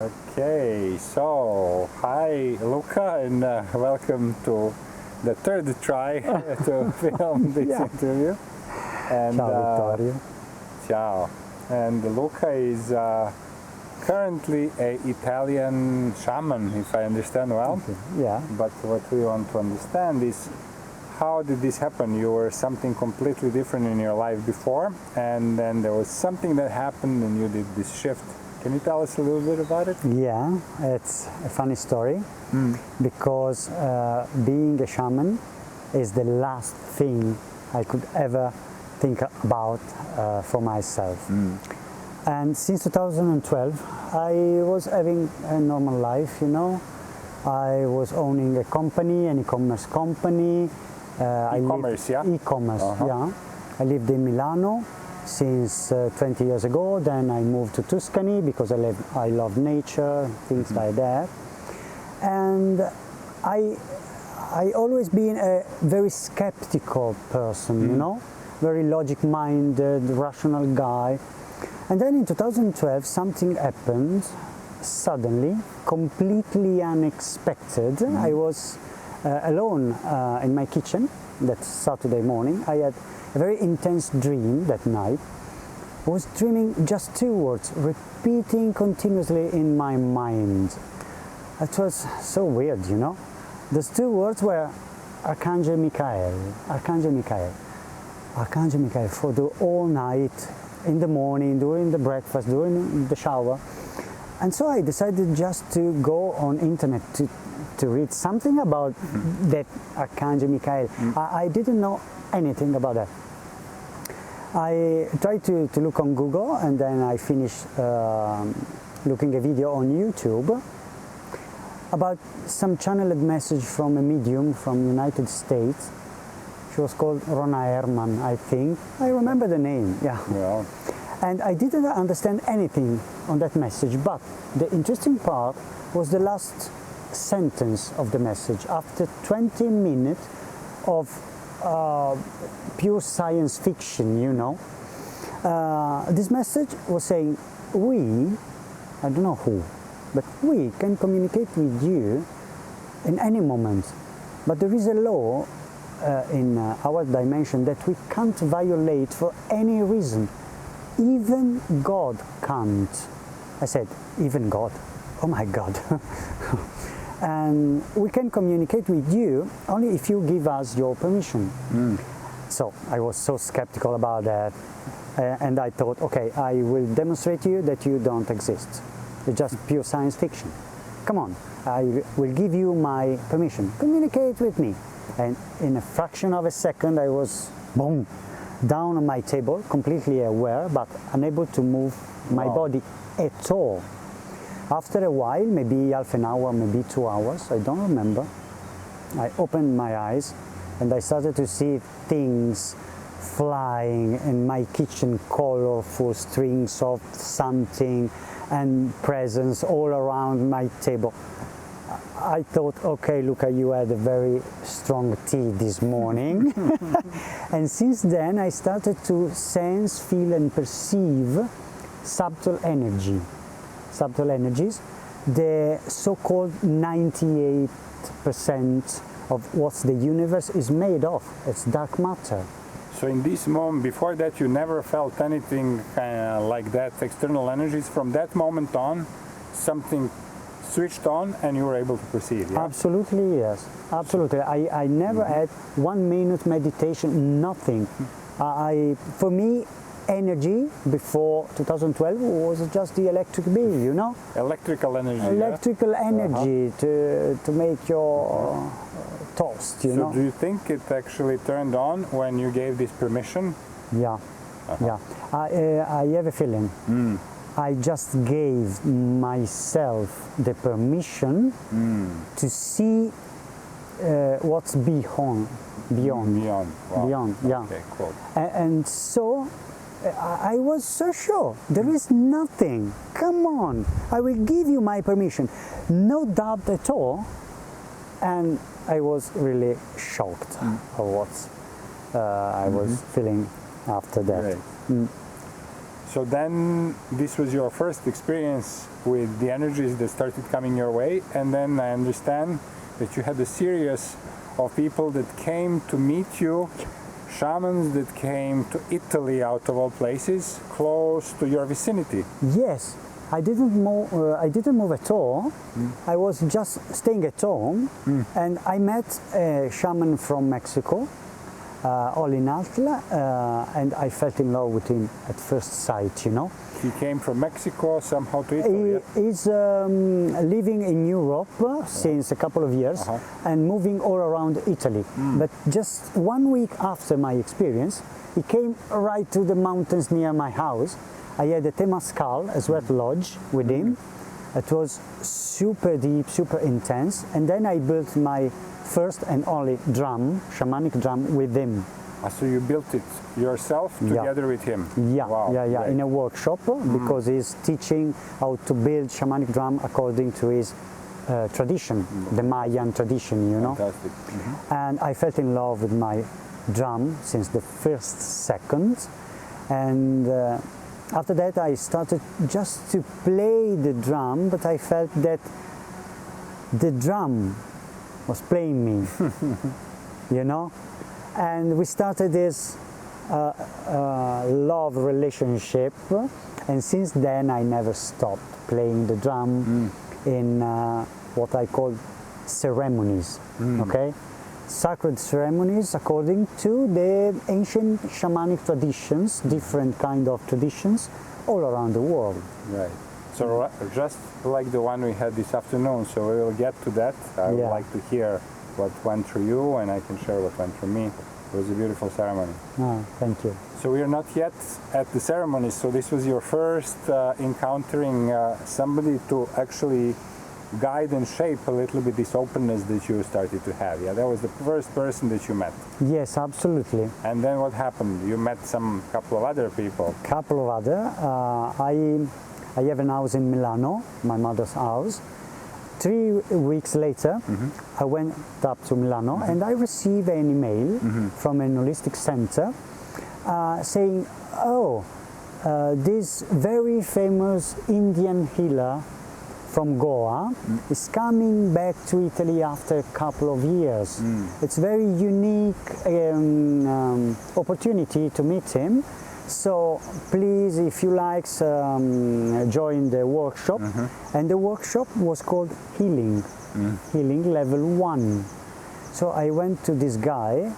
Okay, so hi Luca, and welcome to the third try to film this interview. And, Ciao Vittorio. Ciao. And Luca is currently an Italian shaman, if I understand well. Okay. Yeah. But what we want to understand is, how did this happen? You were something completely different in your life before, and then there was something that happened and you did this shift. Can you tell us a little bit about it? Yeah, it's a funny story because being a shaman is the last thing I could ever think about for myself. And since 2012, I was having a normal life, you know. I was owning a company, an e-commerce company. E-commerce, yeah? E-commerce, yeah. I lived in Milano since 20 years ago. Then I moved to Tuscany because I love nature, things like that. And I always been a very skeptical person, you know, very logic-minded, rational guy. And then in 2012 something happened suddenly, completely unexpected. I was alone in my kitchen that Saturday morning. I had a very intense dream that night. I was dreaming just two words, repeating continuously in my mind. It was so weird, you know. Those two words were Archangel Michael, Archangel Michael, Archangel Michael, for the whole night, in the morning, during the breakfast, during the shower. And so I decided just to go on internet to read something about that Archangel Michael. I didn't know anything about that. I tried to look on Google, and then I finished looking a video on YouTube about some channeled message from a medium from United States. She was called Rona Herman, I think. I remember the name, yeah. And I didn't understand anything on that message, but the interesting part was the last sentence of the message. After 20 minutes of pure science fiction, you know, this message was saying, we, I don't know who, but we can communicate with you in any moment. But there is a law in our dimension that we can't violate for any reason. Even God can't. I said, even God? Oh my God. And we can communicate with you only if you give us your permission. So I was so skeptical about that. And I thought, okay, I will demonstrate to you that you don't exist. It's just pure science fiction. Come on, I will give you my permission. Communicate with me. And in a fraction of a second, I was, boom, down on my table, completely aware, but unable to move my body at all. After a while, maybe half an hour, maybe 2 hours, I don't remember, I opened my eyes and I started to see things flying in my kitchen, colorful strings of something and presents all around my table. I thought, okay, Luca, you had a very strong tea this morning. And since then, I started to sense, feel, and perceive subtle energies, the so-called 98% of what the universe is made of. It's dark matter. So in this moment, before that, you never felt anything like that, external energies. From that moment on, something switched on and you were able to perceive, yeah? Absolutely, yes. Absolutely. I never had 1 minute meditation, nothing. For me, energy before 2012 was just the electric bill, you know? Electrical energy. Electrical energy to make your toast, you know? So do you think it actually turned on when you gave this permission? Yeah, yeah. I have a feeling. I just gave myself the permission to see what's beyond. Wow. Beyond, yeah. Okay, cool. And so I was so sure, there is nothing. Come on, I will give you my permission. No doubt at all. And I was really shocked of what I was feeling after that. So then this was your first experience with the energies that started coming your way, and then I understand that you had a series of people that came to meet you, shamans that came to Italy out of all places, close to your vicinity. Yes, I didn't move at all. I was just staying at home, and I met a shaman from Mexico, Olinatl, and I felt in love with him at first sight, you know. He came from Mexico somehow to Italy. He's living in Europe since a couple of years and moving all around Italy. But just 1 week after my experience, he came right to the mountains near my house. I had a Temascal, a sweat lodge with him. It was super deep, super intense. And then I built my first and only drum, shamanic drum, with him. So you built it yourself together with him? Yeah, wow, yeah, in a workshop, because he's teaching how to build shamanic drum according to his tradition, the Mayan tradition, you know. Fantastic. And I felt in love with my drum since the first second. And after that I started just to play the drum, but I felt that the drum was playing me, you know. And we started this love relationship, and since then I never stopped playing the drum in what I call ceremonies, okay? Sacred ceremonies according to the ancient shamanic traditions, different kind of traditions all around the world. Right. So just like the one we had this afternoon, so we will get to that. I would like to hear what went through you, and I can share what went through me. It was a beautiful ceremony. Oh, thank you. So we are not yet at the ceremony, so this was your first encountering somebody to actually guide and shape a little bit this openness that you started to have. Yeah, that was the first person that you met. Yes, absolutely. And then what happened? You met some couple of other people. Couple of other. I have an house in Milano, my mother's house. 3 weeks later, I went up to Milano and I received an email from an holistic center saying, oh, this very famous Indian healer from Goa is coming back to Italy after a couple of years. It's a very unique opportunity to meet him. So please, if you like, join the workshop. And the workshop was called Healing, Healing Level 1. So I went to this guy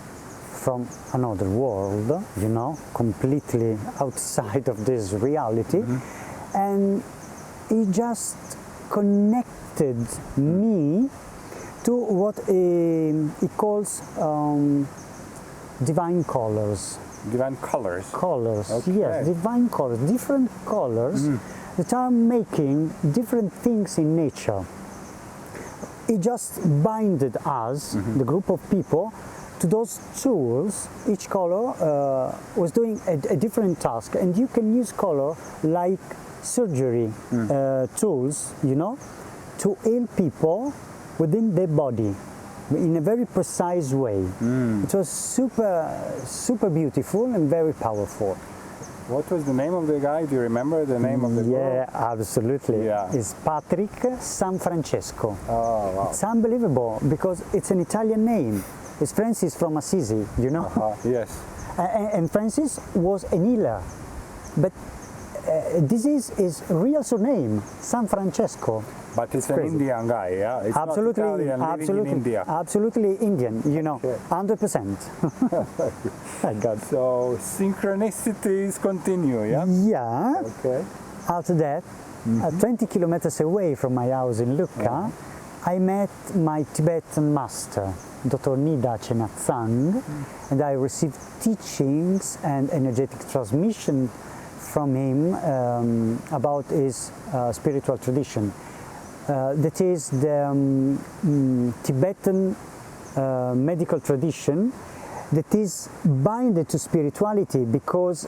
from another world, you know, completely outside of this reality. And he just connected me to what he calls divine colors. Divine colors? Colors, okay. Yes, divine colors, different colors that are making different things in nature. It just binded us, the group of people, to those tools. Each color was doing a different task, and you can use color like surgery tools, you know, to heal people within their body in a very precise way. It was super beautiful and very powerful. What was the name of the guy? Do you remember the name of the guru? Yeah, absolutely. Yeah. It's Patrick San Francesco. Oh, wow. It's unbelievable because it's an Italian name. It's Francis from Assisi, you know? Yes. And Francis was an healer. But this is his real surname, San Francesco. But it's an crazy. Indian guy, yeah? It's Absolutely, not Italian, living in India. Absolutely Indian, you know, Okay. 100%. My God. So synchronicities continue, yeah? Yeah. Okay. After that, 20 kilometers away from my house in Lucca, I met my Tibetan master, Dr. Nida Chenatsang, and I received teachings and energetic transmission from him about his spiritual tradition. That is the Tibetan medical tradition that is binded to spirituality, because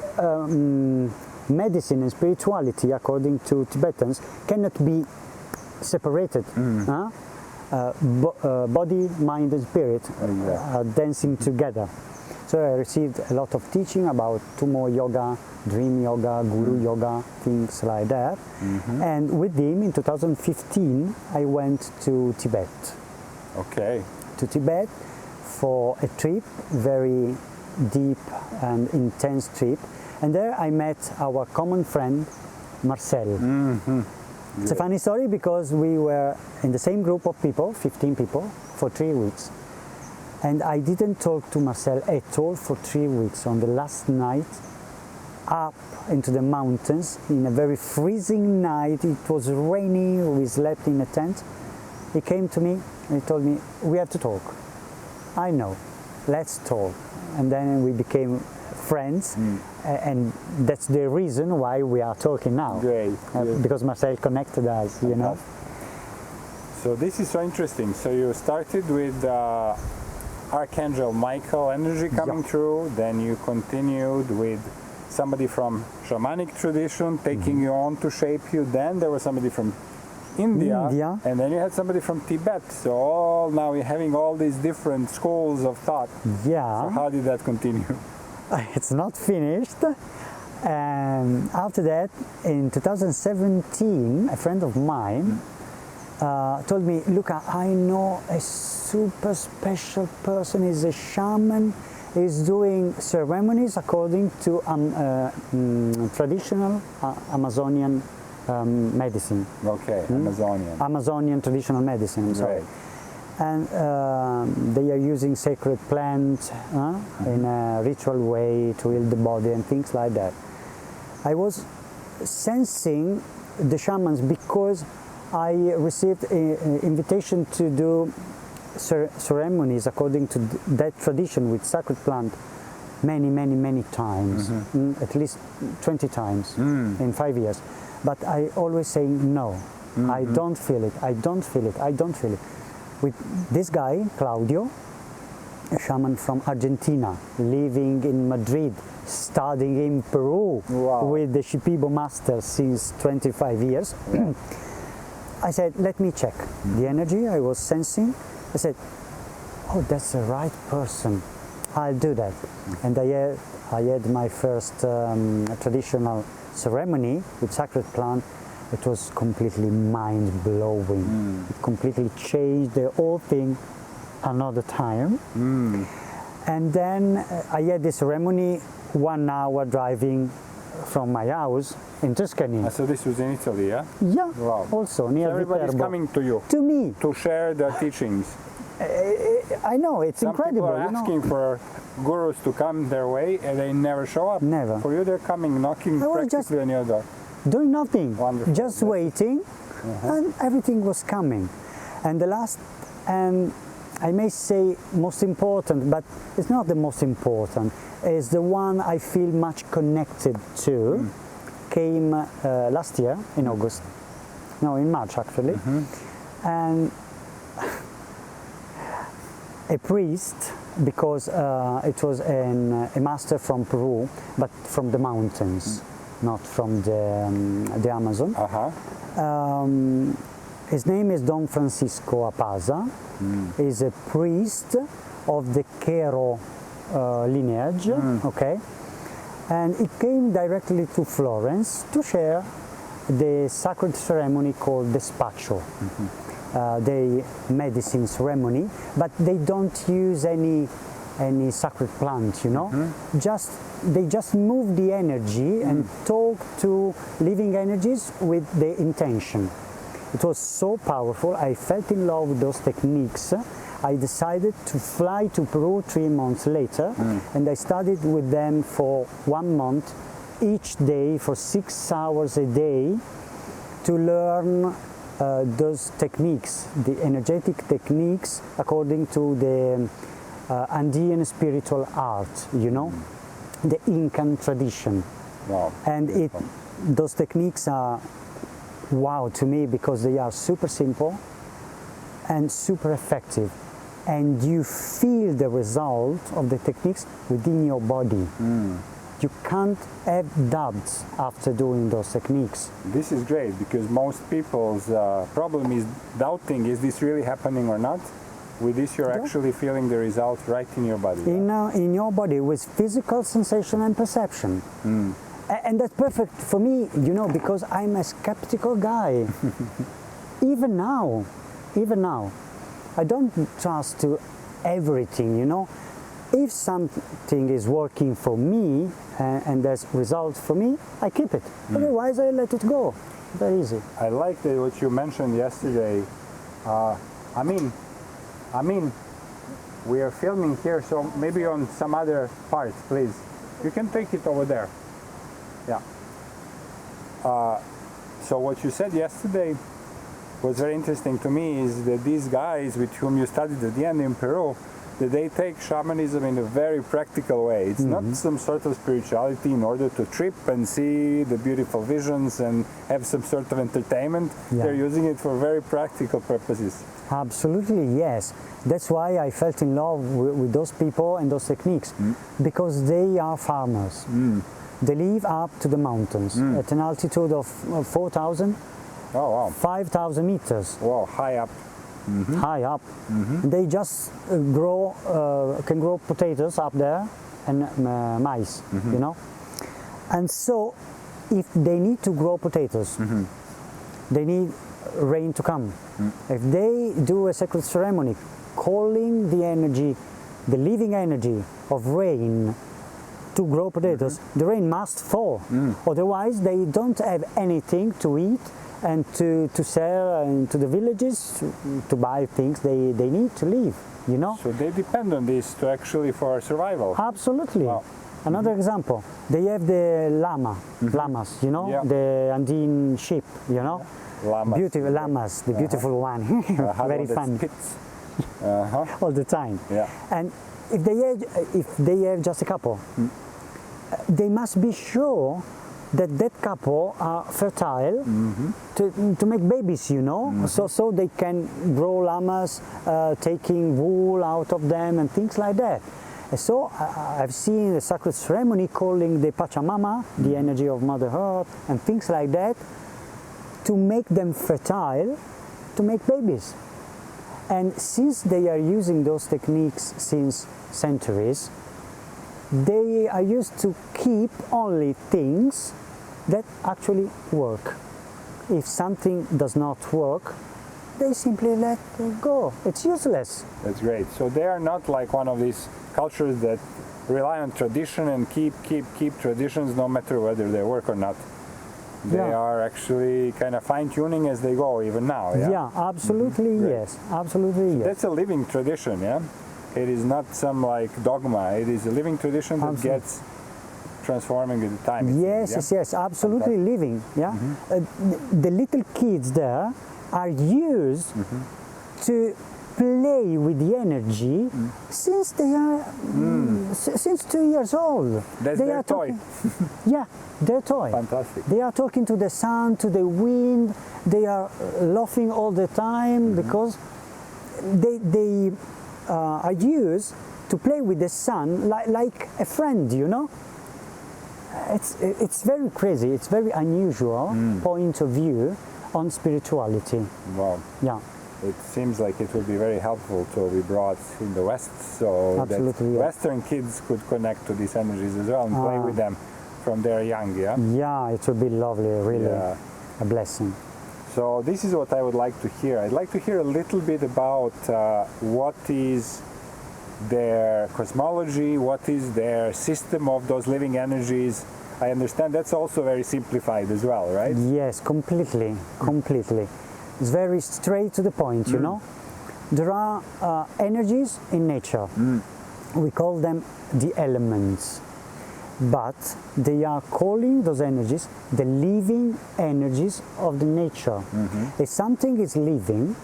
medicine and spirituality, according to Tibetans, cannot be separated. Body, mind and spirit are dancing together. So I received a lot of teaching about Tumo yoga, dream yoga, guru yoga, things like that. And with him in 2015, I went to Tibet. Okay. To Tibet for a trip, very deep and intense trip. And there I met our common friend, Marcel. It's a funny story because we were in the same group of people, 15 people, for 3 weeks. And I didn't talk to Marcel at all for 3 weeks. On the last night, up into the mountains, in a very freezing night, it was raining, we slept in a tent. He came to me and he told me, we have to talk. I know, let's talk. And then we became friends, and that's the reason why we are talking now. Great. Because Marcel connected us, you know. So this is so interesting. So you started with Archangel Michael energy coming through, then you continued with somebody from shamanic tradition taking you on to shape you, then there was somebody from India, and then you had somebody from Tibet. So now you're having all these different schools of thought. Yeah. So how did that continue? It's not finished. And after that, in 2017, a friend of mine told me, Luca, I know a super special person, he's a shaman, he's doing ceremonies according to traditional Amazonian medicine. Okay, Amazonian. Amazonian traditional medicine, I'm sorry. Right. And they are using sacred plants in a ritual way to heal the body and things like that. I was sensing the shamans because I received an invitation to do ceremonies according to that tradition with sacred plant many times, at least 20 times in 5 years. But I always say no, I don't feel it, I don't feel it, I don't feel it. With this guy, Claudio, a shaman from Argentina, living in Madrid, studying in Peru with the Shipibo master since 25 years. I said, let me check the energy I was sensing. I said, oh, that's the right person. I'll do that. And I had my first traditional ceremony with sacred plant. It was completely mind-blowing. It completely changed the whole thing another time. And then I had the ceremony 1 hour driving from my house in Tuscany. So this was in Italy, yeah? Yeah, Wow. also near So everybody's Viterbo. coming to you To me. to share their teachings. I know, it's Some incredible. people are asking for gurus to come their way and they never show up. Never. For you, they're coming, knocking I was just practically on your door. doing nothing, Wonderful. just waiting, and everything was coming. And the last, and I may say most important, but it's not the most important, is the one I feel much connected to, came last year in August, no, in March actually, and a priest, because it was a master from Peru, but from the mountains, not from the Amazon. His name is Don Francisco Apaza. He's a priest of the Quero lineage, okay? And he came directly to Florence to share the sacred ceremony called Despacho. The medicine ceremony, but they don't use any sacred plant, you know. They just move the energy and talk to living energies with the intention. It was so powerful. I fell in love with those techniques. I decided to fly to Peru 3 months later, and I studied with them for 1 month, each day for 6 hours a day, to learn those techniques, the energetic techniques according to the Andean spiritual art, you know, the Incan tradition. Wow. And those techniques are wow to me because they are super simple and super effective. And you feel the result of the techniques within your body. You can't have doubts after doing those techniques. This is great because most people's problem is doubting, is this really happening or not? With this, you're Yeah. actually feeling the result right in your body. In your body with physical sensation and perception. And that's perfect for me, you know, because I'm a skeptical guy. even now, I don't trust to everything, you know. If something is working for me and there's results for me, I keep it. Otherwise, I let it go. Very easy. I like what you mentioned yesterday. I mean, we are filming here, so maybe on some other part, please. You can take it over there. Yeah. So what you said yesterday was very interesting to me, is that these guys with whom you studied at the end in Peru, that they take shamanism in a very practical way. It's not some sort of spirituality in order to trip and see the beautiful visions and have some sort of entertainment. Yeah. They're using it for very practical purposes. Absolutely, yes. That's why I felt in love with those people and those techniques, because they are farmers. They live up to the mountains at an altitude of 4,000, Oh wow. 5,000 meters. Wow, high up. High up. They just can grow potatoes up there and maize, you know. And so, if they need to grow potatoes, they need rain to come. If they do a sacred ceremony calling the energy, the living energy of rain to grow potatoes, the rain must fall. Otherwise, they don't have anything to eat and to sell to the villages to buy things they need to live, you know. So they depend on this to actually for survival. Absolutely. Wow. Another example, they have the llamas, you know, Yeah. the Andean sheep, you know. Llamas. Beautiful llamas, the beautiful one, very fun Spits. all the time. Yeah. And if they have just a couple, they must be sure that couple are fertile to make babies, you know, so they can grow llamas, taking wool out of them and things like that. And so I've seen the sacred ceremony calling the Pachamama, the energy of Mother Earth, and things like that, to make them fertile, to make babies. And since they are using those techniques since centuries, they are used to keep only things that actually work. If something does not work, they simply let it go. It's useless. That's great. So they are not like one of these cultures that rely on tradition and keep traditions no matter whether they work or not. They Yeah. are actually kind of fine-tuning as they go, even now. Yeah, Yeah, absolutely yes. Absolutely yes. That's a living tradition, yeah? It is not some like dogma. It is a living tradition that Absolutely. gets transforming with the time. it Yes, seems, yeah? yes, absolutely living. Yeah, the little kids there are used to play with the energy since they are since 2 years old. That's they their are toy. Yeah, their toy. Fantastic. They are talking to the sun, to the wind. They are laughing all the time because they are used to play with the sun like a friend, you know. It's very crazy. It's very unusual point of view on spirituality. Wow. Yeah, It seems like it would be very helpful to be brought in the West, so Absolutely, that yeah. Western kids could connect to these energies as well and play with them from their young, yeah? yeah, it would be lovely, really, Yeah. a blessing. So this is what I would like to hear. I'd like to hear a little bit about what is their cosmology, what is their system of those living energies. I understand that's also very simplified as well, right? Yes, completely. It's very straight to the point, you know. There are energies in nature. We call them the elements. But they are calling those energies the living energies of the nature. If something is living,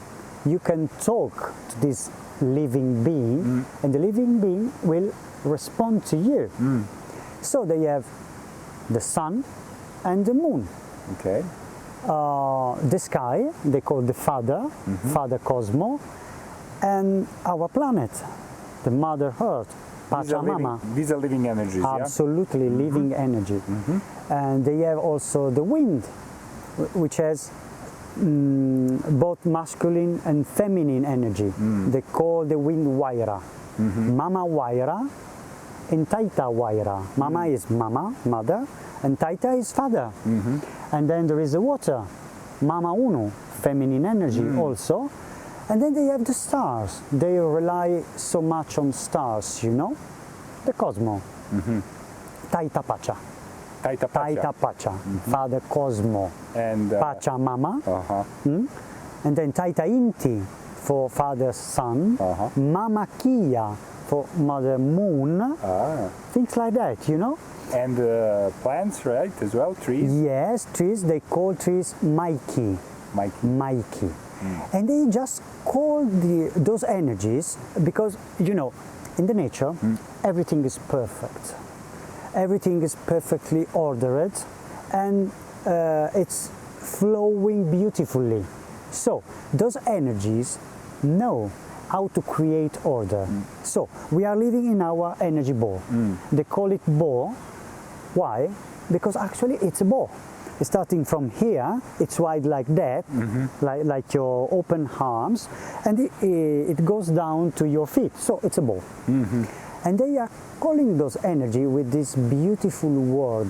you can talk to this living being, and the living being will respond to you. So they have the sun and the moon. Okay. The sky, they call the Father, Father Cosmo, and our planet, the Mother Earth, Pachamama. These are living energies, yeah? Absolutely living energy. And they have also the wind, which has both masculine and feminine energy. They call the wind Waira. Mama Waira and Taita Waira. Mama is mama, mother, and Taita is father. And then there is the water, Mama Uno, feminine energy also. And then they have the stars. They rely so much on stars, you know? The cosmo. Taita Pacha. Taita Pacha. Taita Pacha, Father Cosmo. And Pacha Mama. And then Taita Inti for Father Sun. Mama Kia for Mother Moon. Things like that, you know? And plants, right, as well, trees? Yes, trees, they call trees Maiki. Maiki. And they just call those energies because, you know, in the nature, everything is perfect. Everything is perfectly ordered and it's flowing beautifully. So those energies know how to create order. So we are living in our energy ball. They call it ball. Why? Because actually it's a ball. Starting from here, it's wide like that, like your open arms, and it goes down to your feet. So it's a ball. And they are calling those energy with this beautiful word,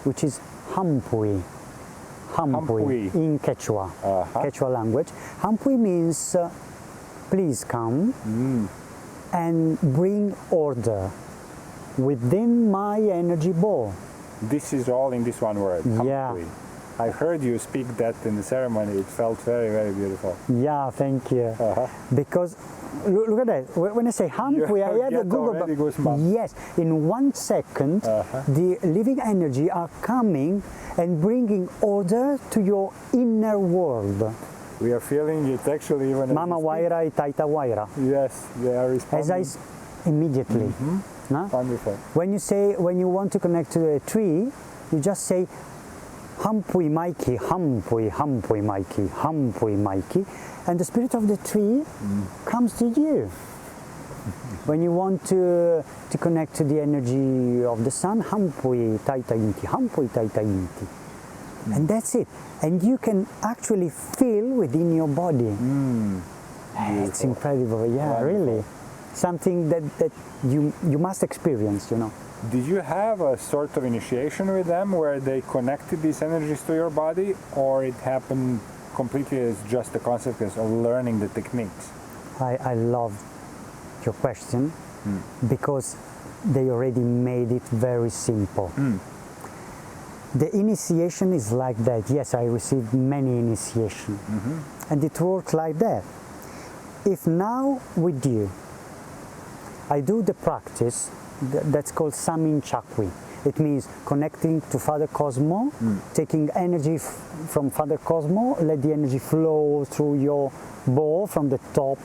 which is Hampui. Hampui in Quechua, Quechua language. Hampui means please come and bring order within my energy ball. This is all in this one word, Hampui. I heard you speak that in the ceremony. It felt very, very beautiful. Yeah, thank you. Because look at that. When I say Hampui, I had a Google. Yes, in 1 second, the living energy are coming and bringing order to your inner world. We are feeling it actually even. Mama Waira, Taita Waira. Yes, they are responding. Immediately. Huh? Wonderful. When you want to connect to a tree, you just say Hampui Maiki, Hampui, Hampui Maiki, Hampui Maiki, and the spirit of the tree comes to you. When you want to connect to the energy of the sun, Hampui Taita Inti, Hampui Taita Inti. And that's it. And you can actually feel within your body. It's incredible, yeah, really. Something that you must experience, you know. Did you have a sort of initiation with them where they connected these energies to your body, or it happened completely as just a consequence of learning the techniques? I love your question because they already made it very simple. The initiation is like that. Yes, I received many initiations, and it works like that. If now with you, I do the practice that's called Samin Chakwi. It means connecting to Father Cosmo, taking energy from Father Cosmo, let the energy flow through your ball from the top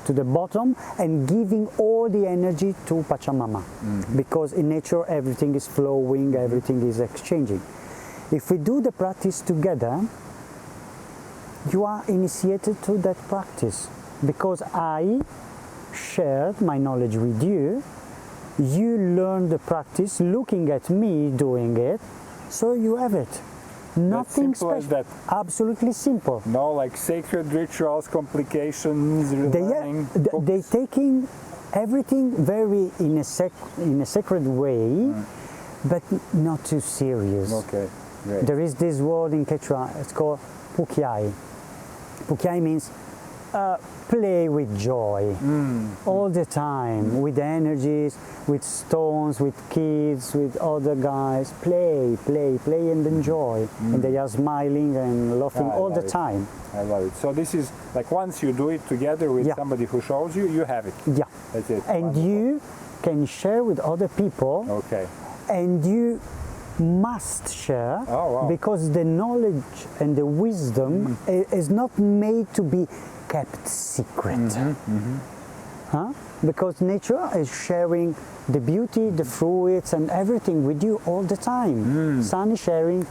to the bottom, and giving all the energy to Pachamama. Because in nature everything is flowing, everything is exchanging. If we do the practice together, you are initiated to that practice. Because I shared my knowledge with you, you learn the practice looking at me doing it, so you have it. Nothing special. As that. Absolutely simple. No, like sacred rituals, complications, learning. They taking everything very in a sacred way, but not too serious. Okay, great. There is this word in Quechua. It's called pukiai. Pukiai means play with joy all the time, with energies, with stones, with kids, with other guys. Play and enjoy. And they are smiling and laughing all the time. I love it. So this is like once you do it together with somebody who shows you, you have it. Yeah. That's it. And wonderful. you can share with other people. Okay. And you must share because the knowledge and the wisdom is not made to be kept secret. Because nature is sharing the beauty, the fruits and everything with you all the time. Sun is sharing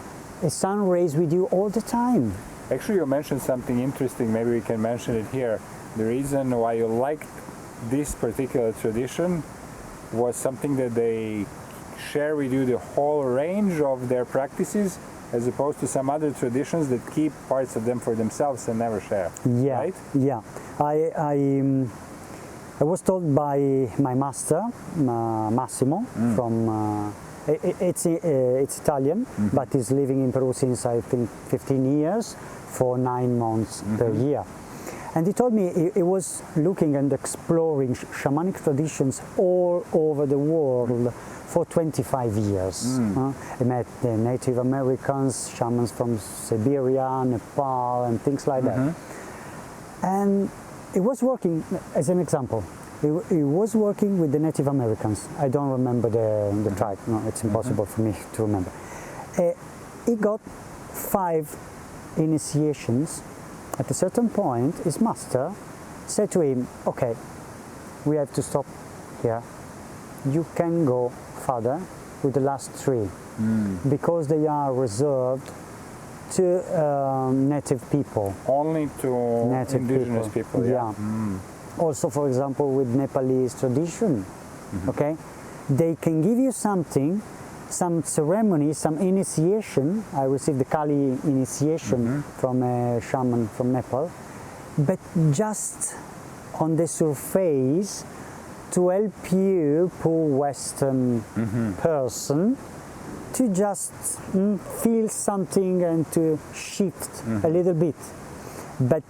sun rays with you all the time. Actually, you mentioned something interesting. Maybe we can mention it here. The reason why you liked this particular tradition was something that they share with you the whole range of their practices as opposed to some other traditions that keep parts of them for themselves and never share. Yeah, Right? yeah. I was told by my master, Massimo, from it's Italian, but he's living in Peru since I think 15 years for 9 months per year. And he told me he was looking and exploring shamanic traditions all over the world for 25 years. He met the Native Americans, shamans from Siberia, Nepal, and things like that. And he was working, as an example, he was working with the Native Americans. I don't remember the tribe. No, it's impossible for me to remember. He got 5 initiations. At a certain point, his master said to him, okay, we have to stop here. You can go further with the last 3 because they are reserved to native people. Only to Native indigenous people, yeah. Also, for example, with Nepalese tradition, okay, they can give you something, some ceremony, some initiation. I received the Kali initiation from a shaman from Nepal, but just on the surface to help you, poor Western person, to just feel something and to shift a little bit. But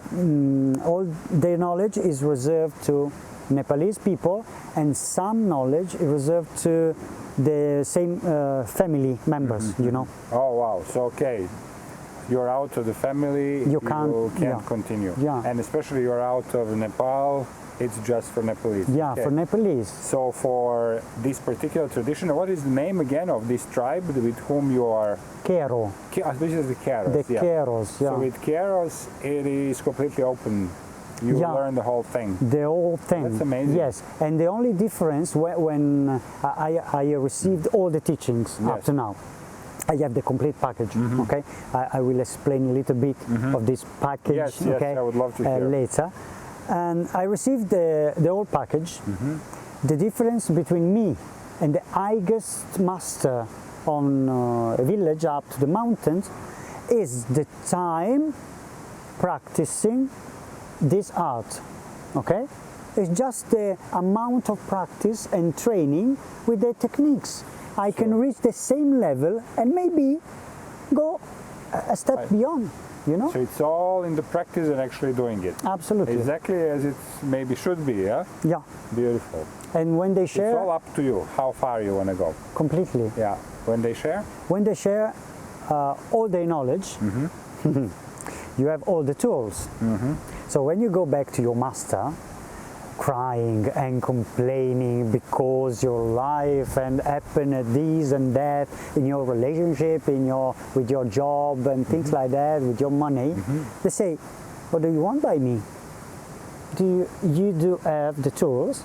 all their knowledge is reserved to Nepalese people, and some knowledge is reserved to the same family members, you know. Oh wow, so okay, you're out of the family, you can't continue. Yeah. And especially you're out of Nepal, it's just for Nepalese. Yeah, for Nepalese. So for this particular tradition, what is the name again of this tribe with whom you are? Kero. This is the Keros. The Keros, yeah. So with Keros, it is completely open. You learn the whole thing. The whole thing. That's amazing. Yes, and the only difference when I received all the teachings up to now. I have the complete package, okay? I will explain a little bit of this package, yes, okay? I would love to hear. Later. And I received the whole package. The difference between me and the highest master on a village up to the mountains is the time practicing this art, okay? It's just the amount of practice and training with the techniques. I can reach the same level and maybe go a step beyond, you know? So it's all in the practice and actually doing it. Absolutely. Exactly as it maybe should be, yeah? Yeah. Beautiful. And when they share... It's all up to you, how far you want to go. Completely. Yeah. When they share? When they share all their knowledge, you have all the tools. So when you go back to your master, crying and complaining because your life and happened this and that in your relationship, with your job and things like that, with your money, they say, what do you want by me? You do have the tools,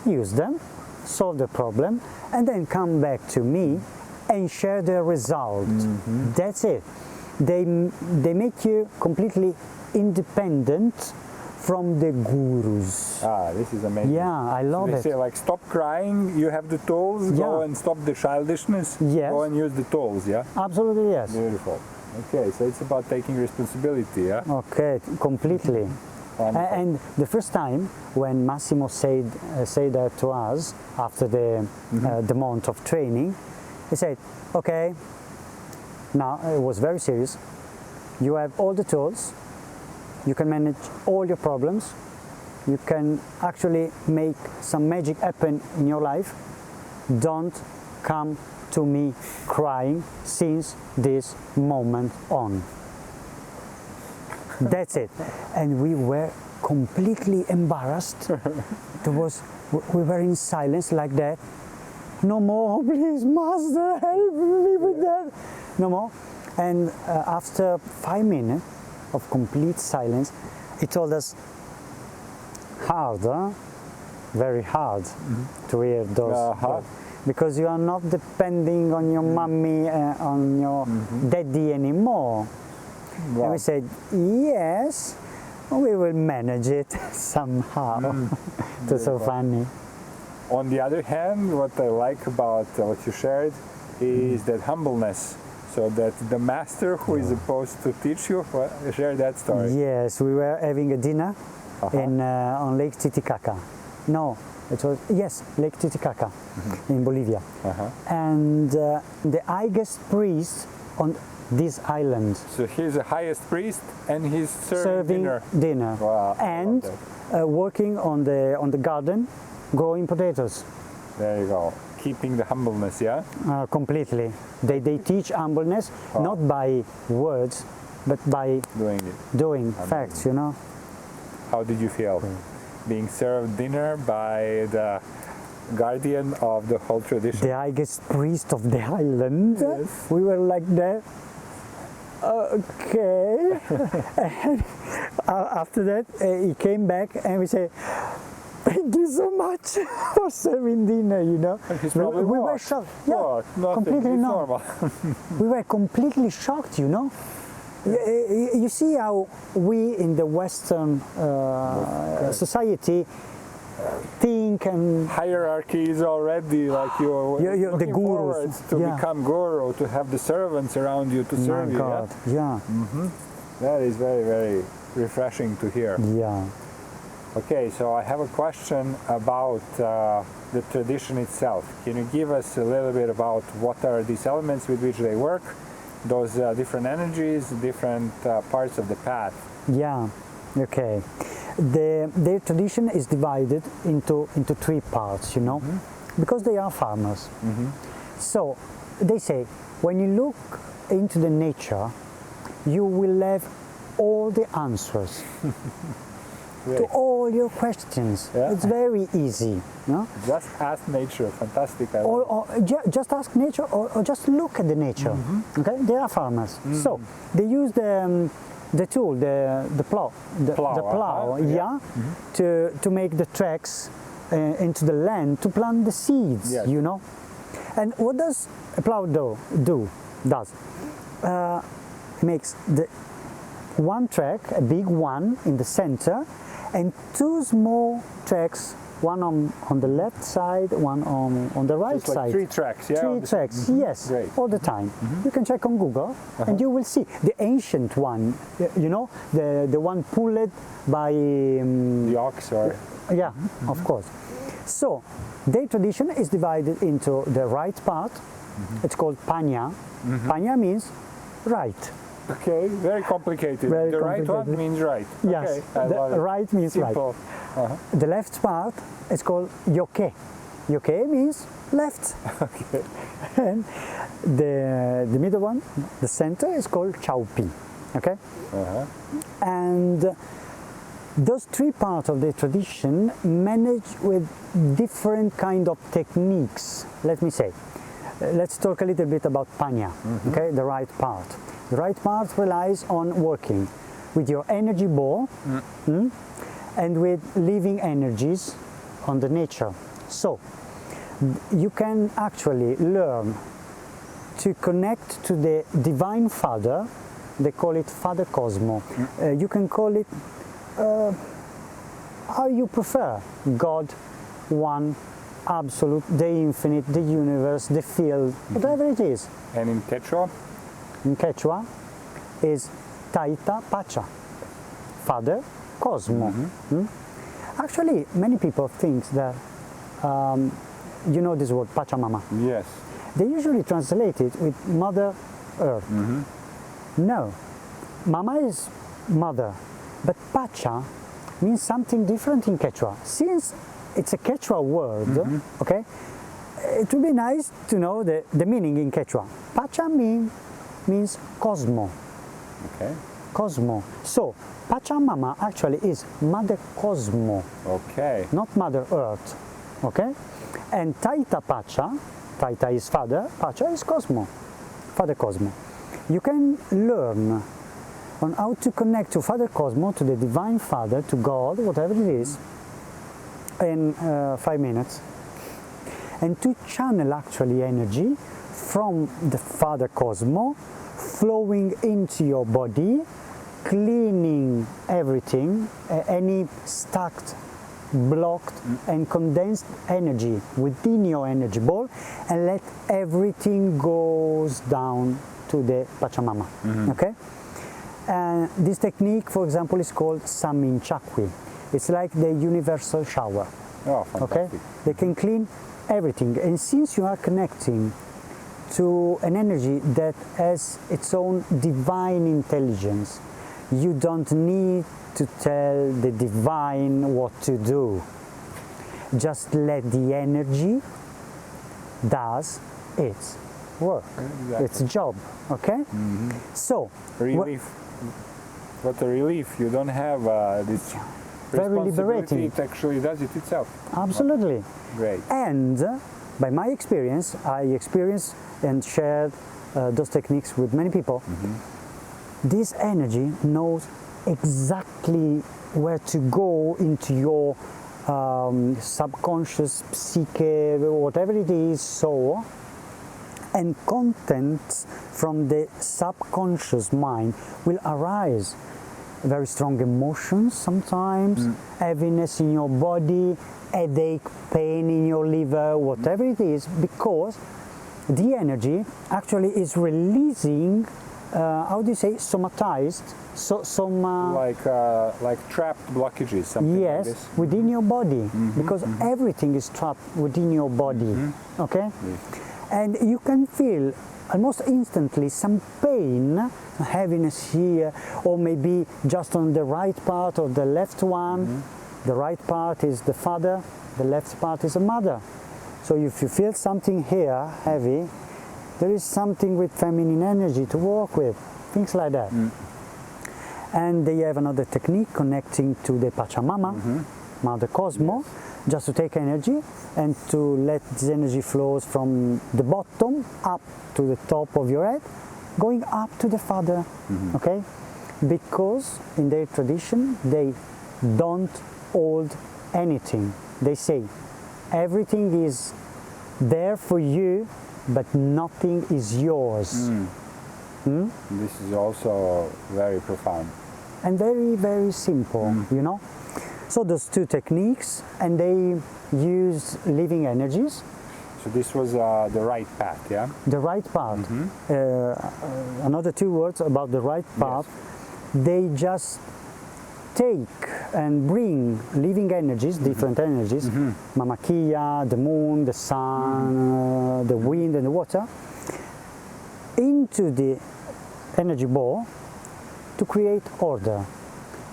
use them, solve the problem, and then come back to me and share the result. That's it. They make you completely independent from the gurus. Ah, this is amazing. Yeah, I love They it. say like, stop crying, you have the tools, go and stop the childishness, Yes. go and use the tools, yeah? Absolutely, yes. Beautiful. Okay, so it's about taking responsibility, yeah? Okay, completely. Wonderful. And the first time when Massimo said that to us after the month of training, he said, okay, now it was very serious. You have all the tools. You can manage all your problems. You can actually make some magic happen in your life. Don't come to me crying since this moment on. That's it. And we were completely embarrassed. We were in silence like that. No more, please, Master, help me with that. No more. And after 5 minutes of complete silence, he told us, hard, huh? Very hard to hear those words. Because you are not depending on your mommy, on your daddy anymore. Wow. And we said, yes, we will manage it somehow. That's so funny. On the other hand, what I like about what you shared is that humbleness. So that the master who is supposed to teach you, share that story. Yes, we were having a dinner in on Lake Titicaca. No, it was, yes, Lake Titicaca in Bolivia. And the highest priest on this island. So he's the highest priest and he's serving dinner. Wow, and working on the garden, growing potatoes. There you go. Keeping the humbleness, yeah? Completely. They teach humbleness not by words, but by doing facts, you know. How did you feel being served dinner by the guardian of the whole tradition? The highest priest of the island. Yes. We were like that. Okay. And after that, he came back and we said, "Thank you so much for serving dinner," you know. We were shocked. Yeah, completely normal. We were completely shocked, you know. You see how we in the Western society think and hierarchy is already like you're the looking gurus forward to become guru, to have the servants around you to serve you. God. Yeah. That is very, very refreshing to hear. Yeah. Okay, so I have a question about the tradition itself. Can you give us a little bit about what are these elements with which they work, those different energies, different parts of the path? Yeah. Okay. Their tradition is divided into three parts, you know, because they are farmers. So they say when you look into the nature, you will have all the answers to all your questions. Yeah. It's very easy, no? Just ask nature. Fantastic. Or just ask nature, or just look at the nature. Okay, they are farmers, so they use the tool, the plow, the plow, to make the tracks into the land to plant the seeds. Yes. You know, and what does a plow do? Makes the one track, a big one in the center, and two small tracks, one on the left side, one on the right it's like side. 3 tracks, yeah? 3 tracks, yes, Great. all the time. You can check on Google and you will see the ancient one, you know, the one pulled by... the ox or... Yeah, of course. So, their tradition is divided into the right part, it's called Panya. Panya means right. Okay, very complicated. Very the complicated. right one means right. Yes, Okay, I love the it. right means Simple. right. The left part is called Yoke. Yoke means left. Okay. And the middle one, the center, is called Chaupi. Okay? And those three parts of the tradition manage with different kind of techniques. Let me say, let's talk a little bit about Panya, okay, the right part. The right part relies on working with your energy ball and with living energies on the nature. So you can actually learn to connect to the Divine Father. They call it Father Cosmo. You can call it how you prefer. God, one, absolute, the infinite, the universe, the field, whatever it is. And in Quechua? In Quechua is Taita Pacha, Father Cosmo. Actually, many people think that, you know this word, Pachamama. Yes. They usually translate it with Mother Earth. No, Mama is mother, but Pacha means something different in Quechua. Since it's a Quechua word, okay, it would be nice to know the meaning in Quechua. Pacha means Cosmo. Okay. Cosmo. So, Pachamama actually is Mother Cosmo. Okay. Not Mother Earth. Okay? And Taita Pacha, Taita is Father, Pacha is Cosmo. Father Cosmo. You can learn on how to connect to Father Cosmo, to the Divine Father, to God, whatever it is, in 5 minutes. And to channel actually energy from the Father Cosmo flowing into your body, cleaning everything, any stacked, blocked and condensed energy within your energy ball, and let everything goes down to the Pachamama. Okay, and this technique, for example, is called Samin Chakwi. It's like the universal shower. Oh, fantastic. Okay, they can clean everything, and since you are connecting to an energy that has its own divine intelligence, you don't need to tell the divine what to do. Just let the energy does its work, its job. Okay. So Relief. What a relief! You don't have this very responsibility. liberating. It actually does it itself. absolutely. Great. And by my experience, I experienced and shared those techniques with many people. This energy knows exactly where to go into your subconscious psyche, whatever it is, soul, and content from the subconscious mind will arise. Very strong emotions sometimes, heaviness in your body, headache, pain in your liver, whatever it is, because the energy actually is releasing, how do you say, somatized, Like trapped blockages, something like yes, this. within your body, because everything is trapped within your body, okay? And you can feel almost instantly some pain, heaviness here, or maybe just on the right part or the left one. The right part is the father, the left part is a mother. So if you feel something here heavy, there is something with feminine energy to work with, things like that. And they have another technique connecting to the Pachamama, Mother Cosmo, just to take energy and to let this energy flows from the bottom up to the top of your head, going up to the Father, okay? Because in their tradition, they don't hold anything. They say everything is there for you, but nothing is yours. This is also very profound. And very, very simple, you know? So those two techniques, and they use living energies. So this was the right path, yeah? The right path. Another two words about the right path. They just take and bring living energies, different energies, Mama Kia, the moon, the sun, the wind and the water, into the energy ball to create order.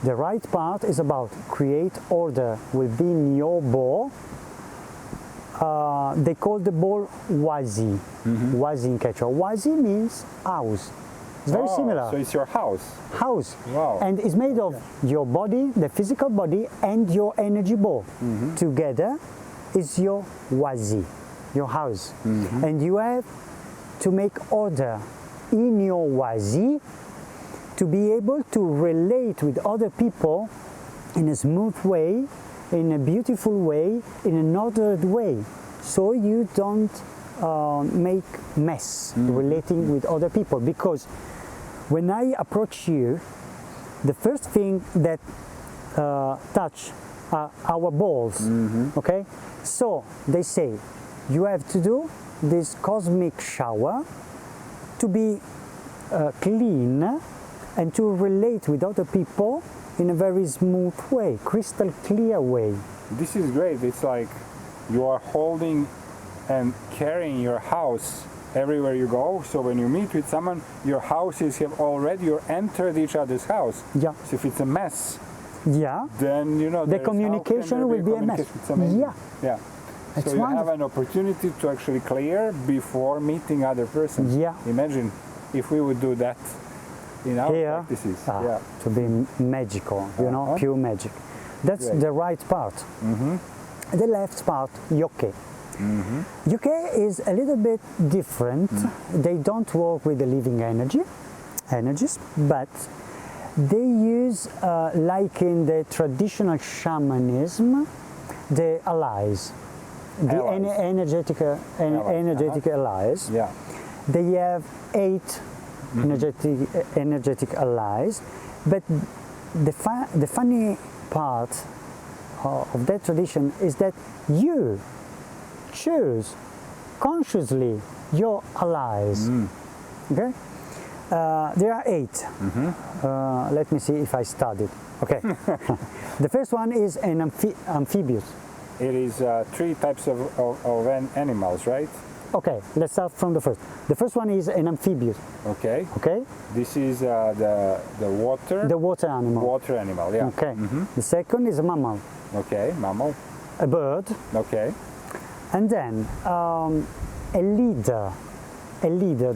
The right part is about create order within your ball. They call the ball wazi, wazi in Quechua. Wazi means house. It's very similar. So it's your house. House. Wow. And it's made of your body, the physical body, and your energy ball. Together is your wazi, your house. And you have to make order in your wazi to be able to relate with other people in a smooth way, in a beautiful way, in an ordered way, so you don't make mess relating with other people. Because when I approach you, the first thing that touch are our balls, okay? So they say you have to do this cosmic shower to be clean and to relate with other people in a very smooth way, crystal clear way. This is great. It's like you are holding and carrying your house everywhere you go. So when you meet with someone, your houses have already entered each other's house. Yeah. So if it's a mess, Yeah. then you know The communication will be a mess. It's amazing. Yeah. Yeah. It's So you have wonderful. an opportunity to actually clear before meeting other persons. Yeah. Imagine if we would do that in our Here, practices. ah, to be magical, you know, pure magic. That's Great. the right part. The left part, yoke. Yoke is a little bit different. They don't work with the living energies, but they use, like in the traditional shamanism, the allies, the energetic allies. Yeah. They have 8 energetic allies, but the funny part of that tradition is that you choose consciously your allies. Okay, There are 8. Let me see if I studied. Okay. The first one is an amphibious. It is 3 types of animals, right? Okay, let's start from the first. The first one is an amphibious. Okay. Okay. This is the water. The water animal. Water animal, yeah. Okay. The second is a mammal. Okay, mammal. A bird. Okay. And then a leader. A leader.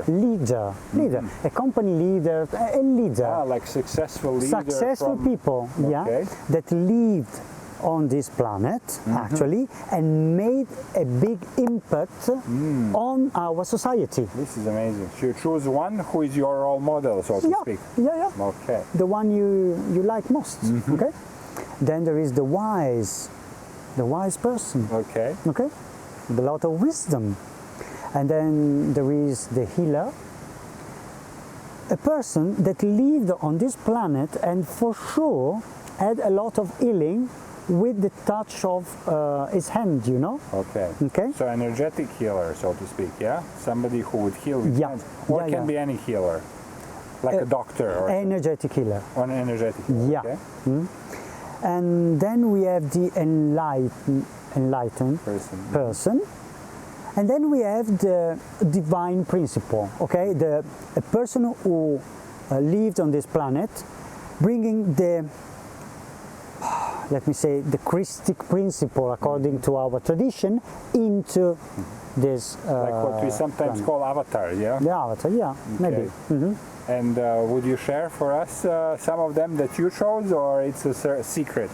Leader. A company leader. A leader. Ah, like successful leader. Successful people, yeah, that lived on this planet actually and made a big impact on our society. This is amazing. So you choose one who is your role model, so to speak. Yeah. Okay. The one you like most. Okay. Then there is the wise person. Okay. Okay. With a lot of wisdom. And then there is the healer, a person that lived on this planet and for sure had a lot of healing with the touch of his hand, you know? Okay. Okay. So energetic healer, so to speak, yeah? Somebody who would heal with hands. Or can be any healer, like a doctor or energetic healer. Or an energetic healer. Yeah. Okay. And then we have the enlightened person. And then we have the divine principle, okay? A person who lived on this planet, bringing the, let me say, the Christic principle according to our tradition into this like what we sometimes call avatar, yeah? The avatar, yeah, maybe. And would you share for us some of them that you chose, or it's a secret?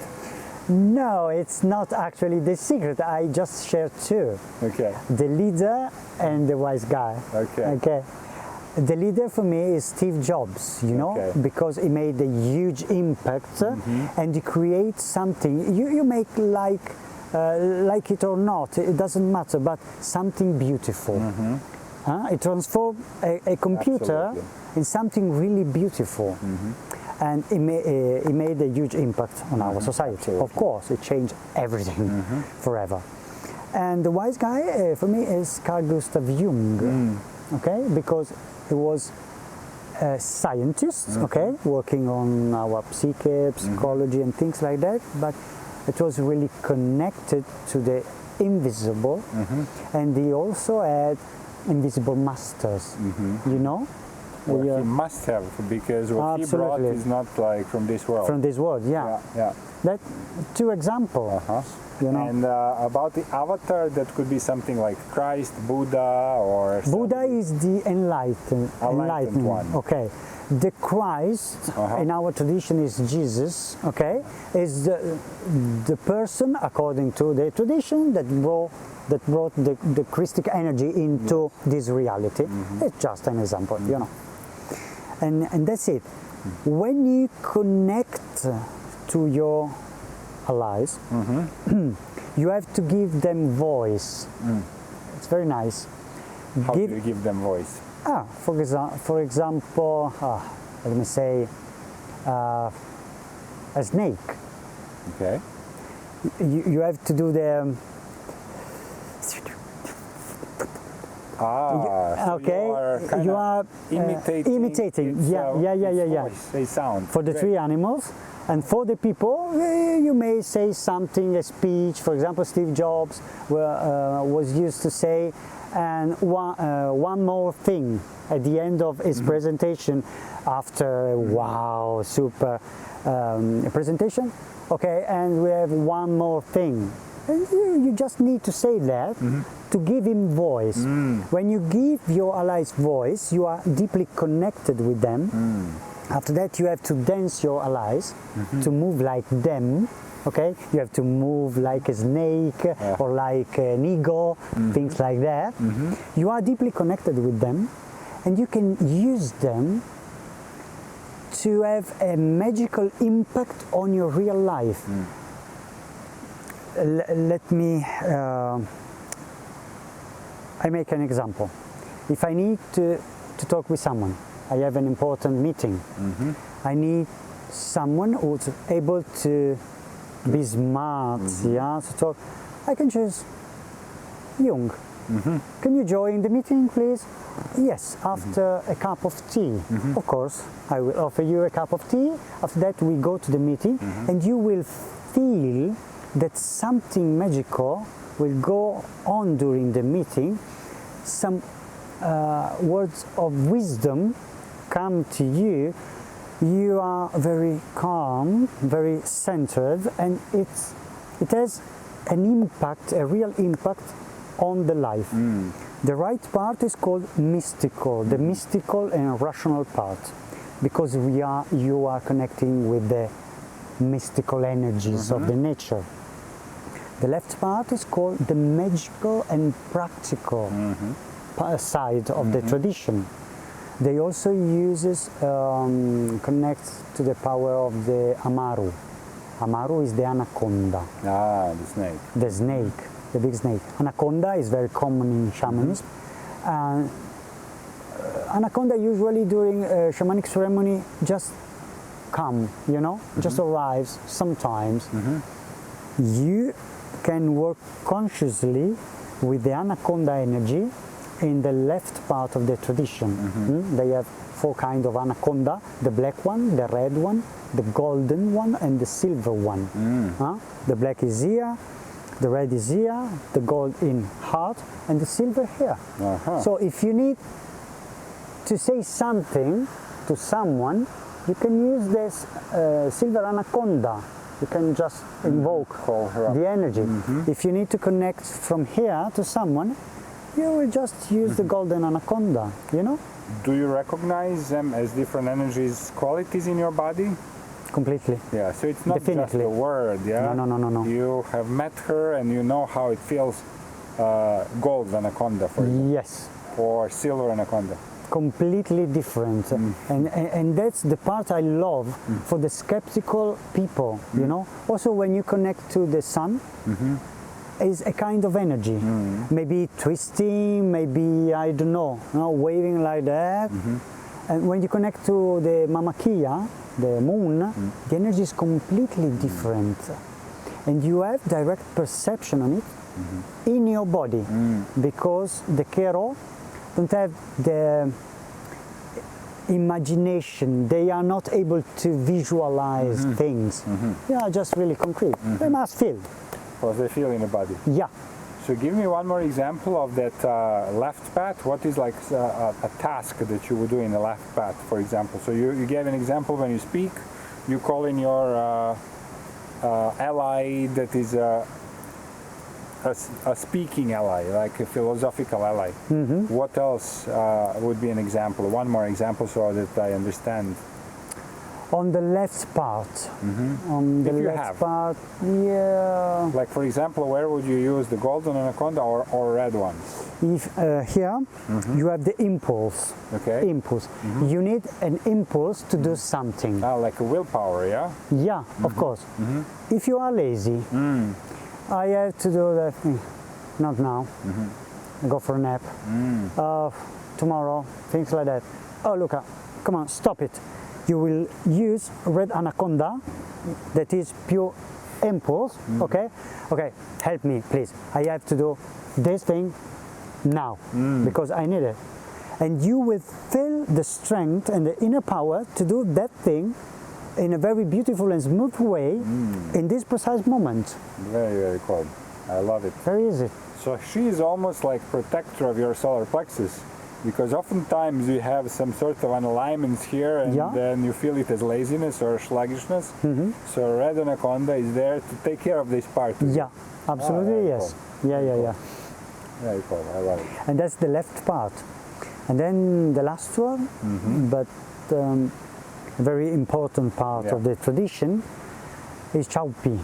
No, it's not actually the secret. I just shared 2. Okay. The leader and the wise guy. Okay. The leader for me is Steve Jobs, you know, because he made a huge impact and he creates something. You make like it or not, it doesn't matter, but something beautiful. It transformed a computer in something really beautiful. And it made a huge impact on our society. Of course, it changed everything forever. And the wise guy for me is Carl Gustav Jung, okay, because he was a scientist, okay, working on our psyche, psychology, and things like that. But it was really connected to the invisible, and he also had invisible masters, you know. Well, he must have, because what he brought is not like from this world. From this world, yeah. That 2 examples, you know. And about the avatar, that could be something like Christ, Buddha, or Buddha is the enlightened one. Okay. The Christ in our tradition is Jesus. Okay, is the person according to the tradition that brought the Christic energy into this reality. It's just an example, you know. And that's it. When you connect to your allies, you have to give them voice. It's very nice. How do you give them voice? For example, let me say, a snake. Okay. You have to do the. So you are imitating. They sound for the 3 animals, and for the people, you may say something, a speech. For example, Steve Jobs was used to say, and one more thing at the end of his presentation, after wow, super presentation. Okay, and we have one more thing. And you just need to say that to give him voice. When you give your allies voice, you are deeply connected with them. After that, you have to dance your allies to move like them. Okay, you have to move like a snake or like an eagle, things like that. You are deeply connected with them, and you can use them to have a magical impact on your real life. Let me, I make an example. If I need to talk with someone, I have an important meeting, I need someone who's able to be smart, to talk, I can choose Jung. Can you join the meeting, please? Yes, after a cup of tea. Of course, I will offer you a cup of tea. After that, we go to the meeting, and you will feel that something magical will go on during the meeting. Some words of wisdom come to you. You are very calm, very centered, and it has an impact, a real impact on the life. The right part is called mystical, the mystical and rational part, because you are connecting with the mystical energies of the nature. The left part is called the magical and practical side of the tradition. They also connect to the power of the Amaru. Amaru is the anaconda. Ah, the snake. The snake, the big snake. Anaconda is very common in shamanism. Anaconda usually during a shamanic ceremony just come, just arrives sometimes. You can work consciously with the anaconda energy in the left part of the tradition. They have 4 kinds of anaconda: the black one, the red one, the golden one, and the silver one. The black is here, the red is here, the gold in heart, and the silver here. So if you need to say something to someone, you can use this silver anaconda. You can just invoke the energy. If you need to connect from here to someone, you will just use the golden anaconda, Do you recognize them as different energies, qualities in your body? Completely. Yeah, so it's not Definitely. just a word, yeah? No. You have met her and you know how it feels, gold anaconda, for example. Yes. Or silver anaconda. Completely different. And that's the part I love for the skeptical people, Also when you connect to the sun, is a kind of energy, maybe twisting, maybe I don't know, waving like that. And when you connect to the Mamakia, the moon, the energy is completely different, and you have direct perception on it in your body, because the Kero don't have the imagination. They are not able to visualize things. They are just really concrete. They must feel. What they feel in the body. Yeah. So give me one more example of that left path. What is like a task that you would do in the left path, for example? So you gave an example when you speak, you call in your ally that is a speaking ally, like a philosophical ally. What else would be an example? One more example so that I understand. On the left part, on the left part, yeah. Like for example, where would you use the golden anaconda or red one? If here you have the impulse. Okay. Impulse. You need an impulse to do something. Ah, like a willpower, yeah. Yeah, of course. If you are lazy, I have to do that thing. Not now. Go for a nap. Tomorrow, things like that. Oh, Luca, come on, stop it. You will use red anaconda, that is pure impulse. Okay, help me, please. I have to do this thing now because I need it, and you will feel the strength and the inner power to do that thing in a very beautiful and smooth way in this precise moment. Very, very cool. I love it. Very easy. So she is almost like protector of your solar plexus. Because oftentimes you have some sort of unalignments here and then you feel it as laziness or sluggishness. So red anaconda is there to take care of this part. Yeah, absolutely, yes. Cool. Yeah. Very cool, I love it. And that's the left part. And then the last one, but a very important part of the tradition is Chaupi.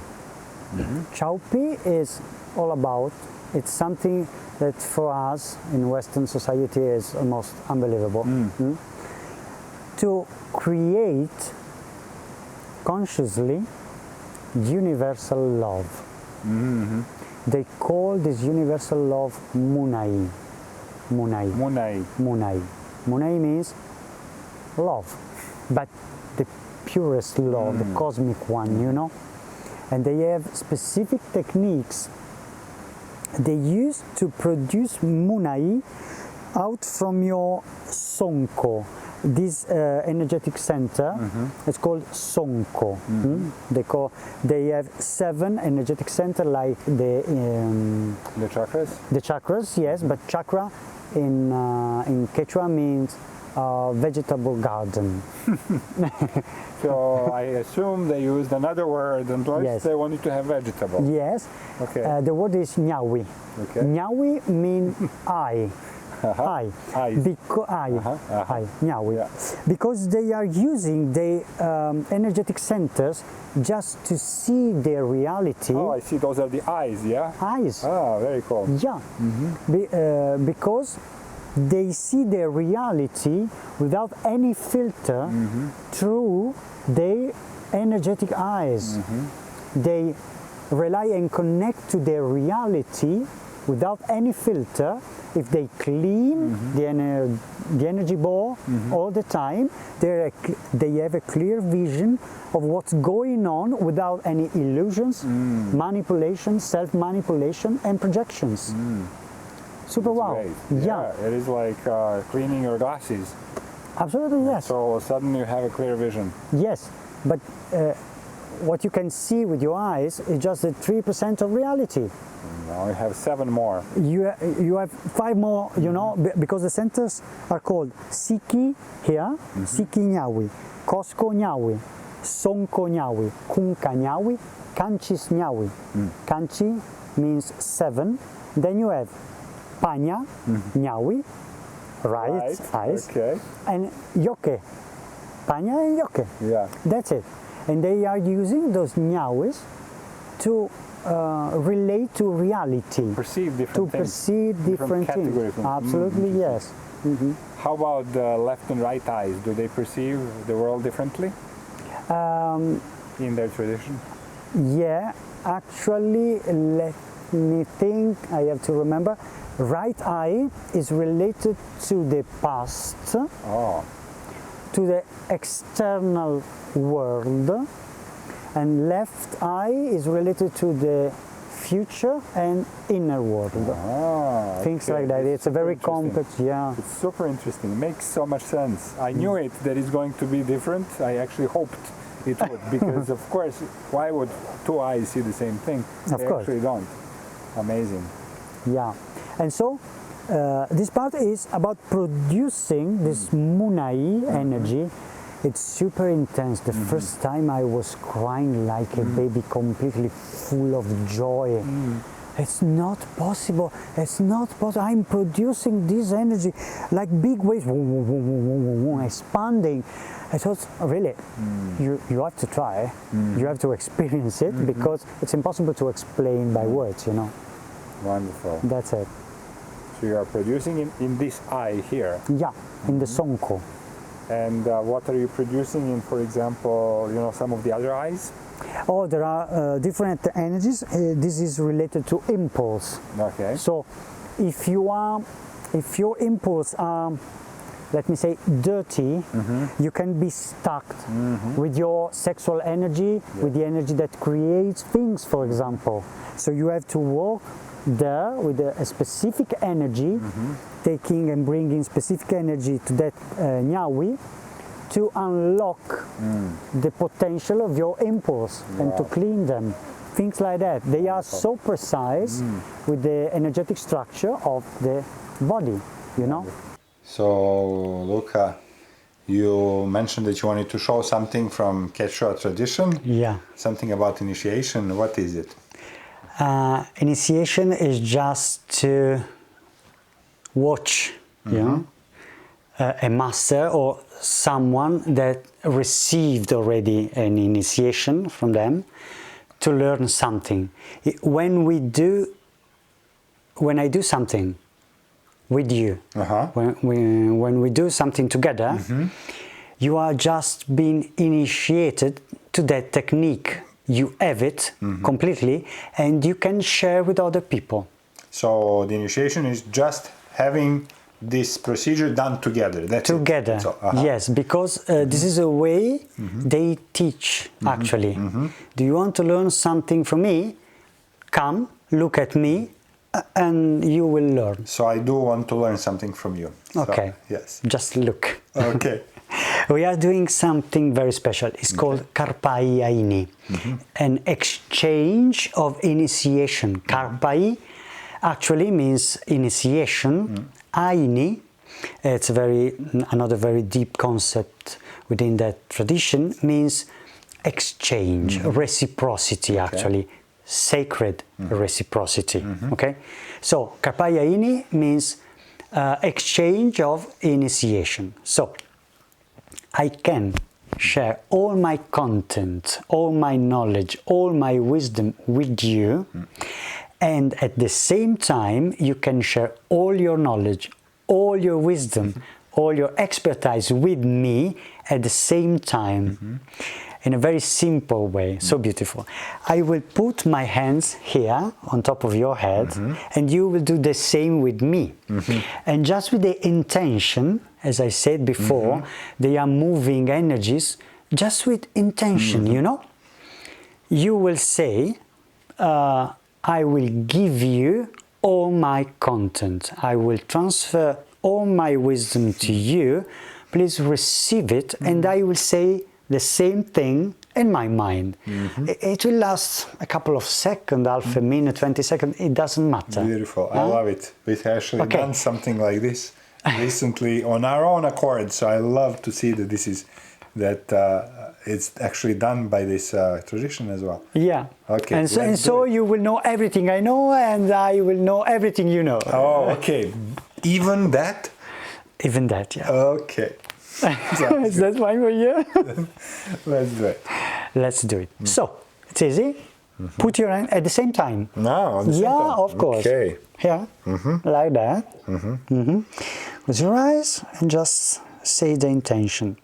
Chaupi is all about, it's something that for us in Western society is almost unbelievable. To create consciously universal love. They call this universal love Munai. Munai means love, but the purest love, the cosmic one, And they have specific techniques they used to produce munai out from your sonko. This energetic center, it's called sonko. They have 7 energetic centers like the chakras? The chakras, yes, but chakra in Quechua means vegetable garden. So I assume they used another word unless Yes. they wanted to have vegetable. Yes. Okay. The word is ñawi. Okay. Ñawi means eye. Eye. Eyes. Eye. Ñawi. Yeah. Because they are using the energetic centers just to see their reality. Oh, I see. Those are the eyes, yeah? Eyes. Ah, very cool. Yeah. Because they see their reality without any filter through their energetic eyes. They rely and connect to their reality without any filter. If they clean the energy ball all the time, they have a clear vision of what's going on without any illusions, manipulation, self-manipulation, and projections. Super wow. Great. Yeah, it is like cleaning your glasses. Absolutely, yes. So suddenly you have a clear vision. Yes, but what you can see with your eyes is just the 3% of reality. Now you have 7 more. You have 5 more, you know, because the centers are called Siki here, Siki Ñawi, Cosco Ñawi, Sonko Ñawi, Kunka Ñawi, Kanchis Ñawi. Kanchi means 7. Then you have Paña Ñawi, right, eyes, Okay. and Yoke, Paña and Yoke. Yeah. That's it. And they are using those ñawis to relate to reality. Perceive different To things. perceive different things. categories. Absolutely, yes. How about the left and right eyes? Do they perceive the world differently in their tradition? Yeah, actually, let me think, I have to remember. Right eye is related to the past, Oh, to the external world, and left eye is related to the future and inner world. Things okay. like that. It's a very complex, yeah. It's super interesting. It makes so much sense. I knew it that it's going to be different. I actually hoped it would because, of course, why would 2 eyes see the same thing? Of They course. actually don't. Amazing. Yeah, and so this part is about producing this munai energy. It's super intense. The first time I was crying like a baby, completely full of joy. It's not possible. It's not possible. I'm producing this energy like big waves, expanding. I thought, really, you have to try. You have to experience it because it's impossible to explain by words, you know. Wonderful. That's it. So you are producing in this eye here. Yeah, in the sonko. And what are you producing in, for example, some of the other eyes? Oh, there are different energies. This is related to impulse. Okay. So, if your impulse are, let me say, dirty, you can be stuck with your sexual energy, with the energy that creates things, for example. So you have to work there with a specific energy, taking and bringing specific energy to that ñawi to unlock the potential of your impulse and to clean them. Things like that. They are so precise with the energetic structure of the body, you know. So, Luca, you mentioned that you wanted to show something from Quechua tradition. Yeah. Something about initiation. What is it? Initiation is just to watch, you know, a master or someone that received already an initiation from them to learn something. When I do something with you, when we do something together, you are just being initiated to that technique. You have it completely and you can share with other people. So the initiation is just having this procedure done together. That's together. It. So, Yes, because this is a way they teach actually. Do you want to learn something from me? Come, look at me, and you will learn. So I do want to learn something from you. Okay. So, yes. Just look. Okay. We are doing something very special. It's called Karpai Aini, an exchange of initiation. Karpai actually means initiation. Aini, it's another very deep concept within that tradition, means exchange, reciprocity actually, sacred reciprocity. Okay, so Karpai Aini means exchange of initiation. So I can share all my content, all my knowledge, all my wisdom with you, and at the same time you can share all your knowledge, all your wisdom, all your expertise with me at the same time, in a very simple way. So beautiful. I will put my hands here on top of your head, and you will do the same with me. And just with the intention, as I said before, they are moving energies just with intention, you know? You will say, I will give you all my content. I will transfer all my wisdom to you. Please receive it, and I will say the same thing in my mind. It will last a couple of seconds, half a minute, 20 seconds, it doesn't matter. Beautiful, I love it. We've actually done something like this recently on our own accord, so I love to see that it's actually done by this tradition as well. Yeah. Okay. And so you will know everything I know, and I will know everything you know. Oh, okay. Even that? Even that, yeah. Okay. Is that fine for you? Let's do it. Let's do it. So, it's easy. Put your hand at the same time. No, on the same time. Of course. Okay. Here, like that. Close your eyes and just say the intention.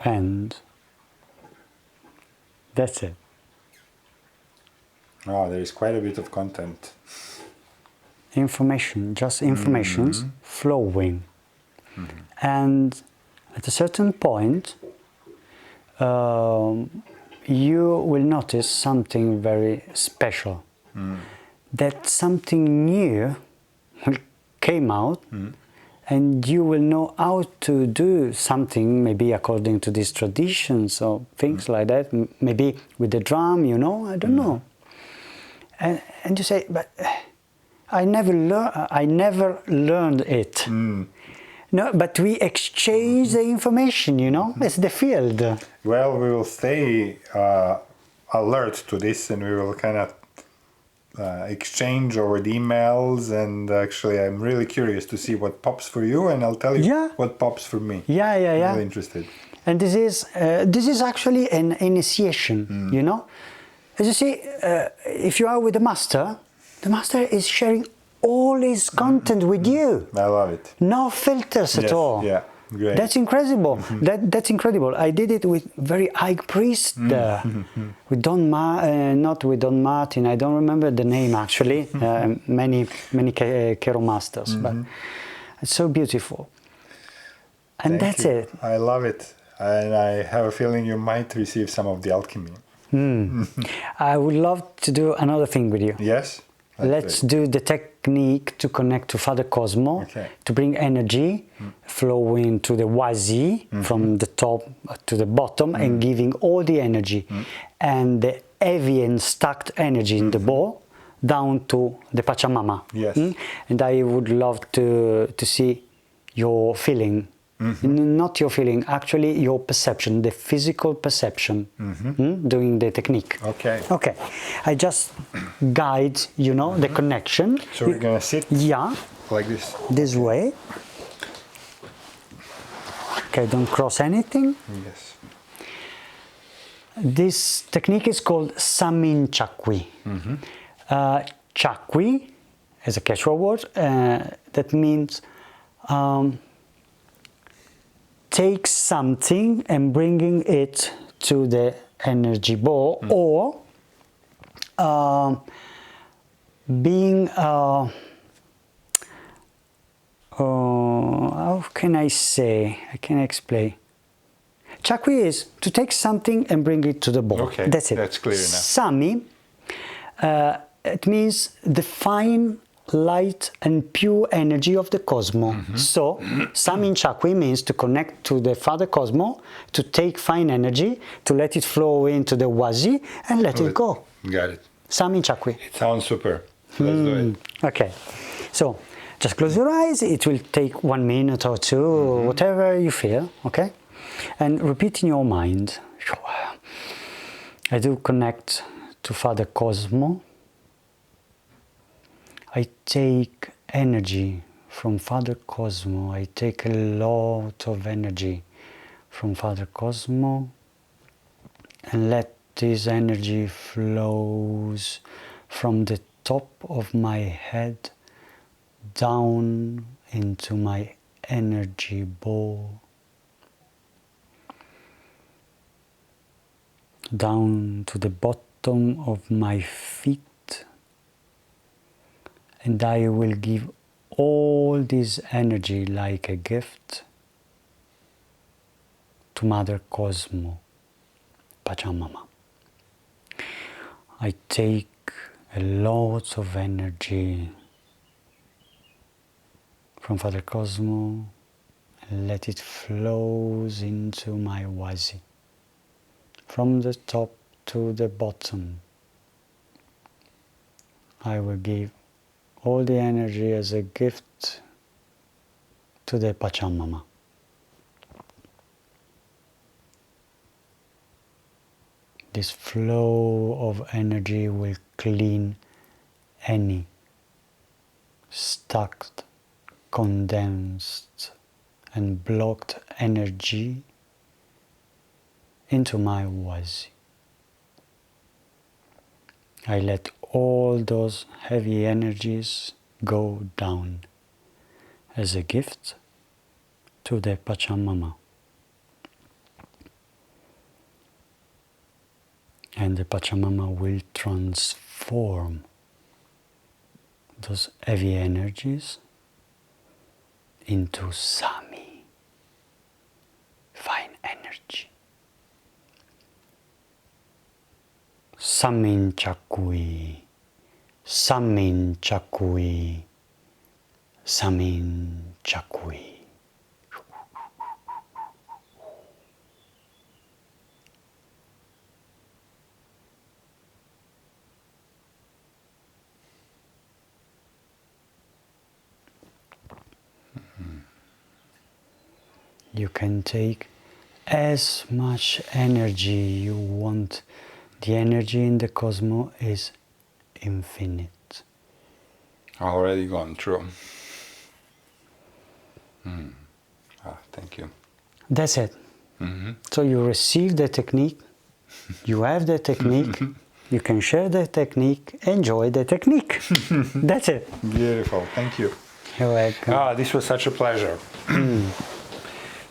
And that's it. Oh, there is quite a bit of content. Information, just informations flowing. And at a certain point, you will notice something very special. That something new will came out, and you will know how to do something, maybe according to these traditions or things like that. Maybe with the drum, you know, I don't know. And you say, but I never learned it. No, but we exchange the information, you know, it's the field. Well, we will stay alert to this, and we will kind of exchange over the emails, and actually I'm really curious to see what pops for you, and I'll tell you what pops for me. Yeah. I'm really interested. And this is actually an initiation, you know. As you see, if you are with the master is sharing all his content with you. I love it. No filters at all. Yeah, great. That's incredible. That's incredible. I did it with very high priest, with not with Don Martin. I don't remember the name actually. Many Kero masters, but it's so beautiful. And that's it. I love it, and I have a feeling you might receive some of the alchemy. I would love to do another thing with you. Yes. Let's do the technique to connect to Father Cosmo, to bring energy flowing to the Wazi from the top to the bottom, and giving all the energy and the heavy and stacked energy in the ball down to the Pachamama. Yes. And I would love to see your feeling not your feeling, actually your perception, the physical perception, doing the technique. Okay. Okay, I just guide, you know, the connection. So we're gonna sit like this. This way. Okay, don't cross anything. Yes. This technique is called Shaman Chakwi. Chakwi is a casual word that means take something and bringing it to the energy ball, or being how can I say? I can explain. Chakwi is to take something and bring it to the ball. Okay, that's it. that's clear enough. Sami, it means the fine light and pure energy of the cosmos. So, Shaman Chakwi means to connect to the Father Cosmos, to take fine energy, to let it flow into the Wazi and let it go. Got it. Shaman Chakwi. It sounds super. Let's do it. Okay, so just close your eyes. It will take 1 minute or two, whatever you feel, okay? And repeat in your mind, I do connect to Father Cosmo. I take energy from Father Cosmo. I take a lot of energy from Father Cosmo, and let this energy flows from the top of my head down into my energy ball, down to the bottom of my feet, and I will give all this energy like a gift to Mother Cosmo, Pachamama. I take a lot of energy from Father Cosmo and let it flows into my Wazi, from the top to the bottom. I will give all the energy as a gift to the Pachamama. This flow of energy will clean any stuck, condensed and blocked energy into my Wazi. I let all those heavy energies go down as a gift to the Pachamama. And the Pachamama will transform those heavy energies into Sami, fine energy. Shaman Chakwi, Shaman Chakwi, Shaman Chakwi. You can take as much energy you want. The energy in the cosmos is infinite. Already gone through. Thank you. That's it. So you receive the technique, you have the technique, you can share the technique, enjoy the technique. That's it. Beautiful. Thank you. You're welcome. This was such a pleasure.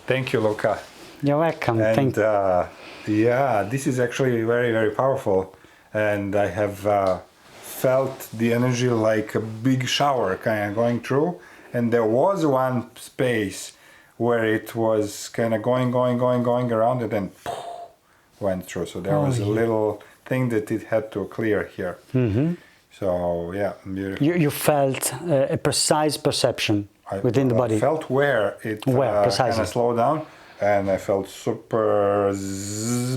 Thank you, Luca. You're welcome. And Thank you. yeah, this is actually very, very powerful. And I have felt the energy like a big shower kind of going through. And there was one space where it was kind of going around, and then went through. So there was a little thing that it had to clear here. So yeah, beautiful. You felt a precise perception within the body. I felt where it kind of slowed down, and I felt super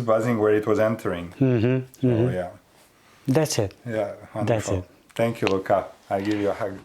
buzzing where it was entering. So yeah. That's it. Yeah, wonderful. That's it. Thank you, Luca. I give you a hug.